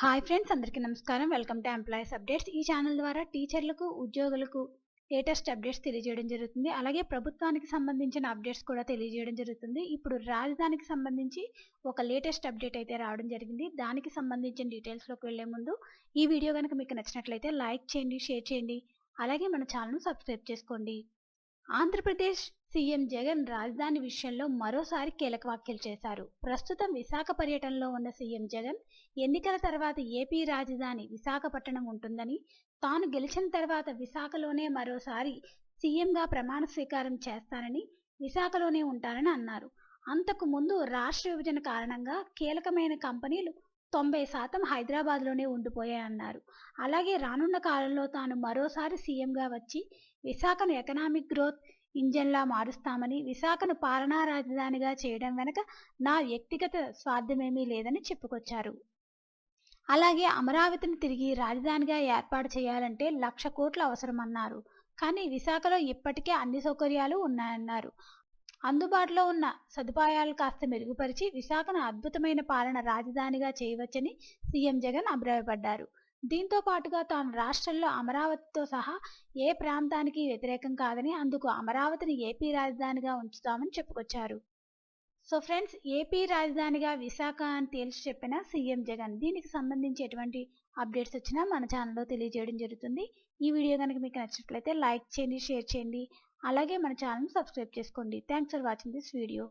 Hi friends, అందరికీ నమస్కారం. Welcome to employees updates. ఈ ఛానల్ ద్వారా టీచర్లకు, ఉద్యోగులకు లేటెస్ట్ అప్డేట్స్ తెలియజేయడం జరుగుతుంది. అలాగే ప్రభుత్వానికి సంబంధించిన అప్డేట్స్ కూడా తెలియజేయడం జరుగుతుంది. ఇప్పుడు రాజధానికి సంబంధించి ఒక లేటెస్ట్ అప్డేట్ అయితే రావడం జరిగింది. దానికి సంబంధించిన డీటెయిల్స్లోకి వెళ్లే ముందు ఈ వీడియో కనుక మీకు నచ్చినట్లయితే లైక్ చేయండి, షేర్ చేయండి. అలాగే మన ఛానల్ను సబ్స్క్రైబ్ చేసుకోండి. ఆంధ్రప్రదేశ్ సీఎం జగన్ రాజధాని విషయంలో మరోసారి కీలక వ్యాఖ్యలు చేశారు. ప్రస్తుతం విశాఖ పర్యటనలో ఉన్న సీఎం జగన్ ఎన్నికల తర్వాత ఏపీ రాజధాని విశాఖపట్నం ఉంటుందని, తాను గెలిచిన తర్వాత విశాఖలోనే మరోసారి సీఎంగా ప్రమాణ స్వీకారం చేస్తానని, విశాఖలోనే ఉంటానని అన్నారు. అంతకు ముందు రాష్ట్ర విభజన కారణంగా కీలకమైన కంపెనీలు 90% హైదరాబాద్లోనే ఉండిపోయాయన్నారు. అలాగే రానున్న కాలంలో తాను మరోసారి సీఎంగా వచ్చి విశాఖను ఎకనామిక్ గ్రోత్ ఇంజన్లా మారుస్తామని, విశాఖను పాలనా రాజధానిగా చేయడం వెనుక నా వ్యక్తిగత స్వార్థమేమీ లేదని చెప్పుకొచ్చారు. అలాగే అమరావతిని తిరిగి రాజధానిగా ఏర్పాటు చేయాలంటే 1,00,000 కోట్లు అవసరమన్నారు. కానీ విశాఖలో ఇప్పటికే అన్ని సౌకర్యాలు ఉన్నాయన్నారు. అందుబాటులో ఉన్న సదుపాయాలు కాస్త మెరుగుపరిచి విశాఖను అద్భుతమైన పాలన రాజధానిగా చేయవచ్చని సీఎం జగన్ అభిప్రాయపడ్డారు. దీంతో పాటుగా తాను రాష్ట్రంలో అమరావతితో సహా ఏ ప్రాంతానికి వ్యతిరేకం కాదని, అందుకు అమరావతిని ఏపీ రాజధానిగా ఉంచుతామని చెప్పుకొచ్చారు. సో ఫ్రెండ్స్, ఏపీ రాజధానిగా విశాఖ అని తేల్చి చెప్పిన సీఎం జగన్. దీనికి సంబంధించి ఎటువంటి అప్డేట్స్ వచ్చినా మన ఛానల్లో తెలియజేయడం జరుగుతుంది. ఈ వీడియో కనుక మీకు నచ్చినట్లయితే లైక్ చేయండి, షేర్ చేయండి. అలాగే మన ఛానల్ని సబ్స్క్రైబ్ చేసుకోండి. Thanks for watching this video.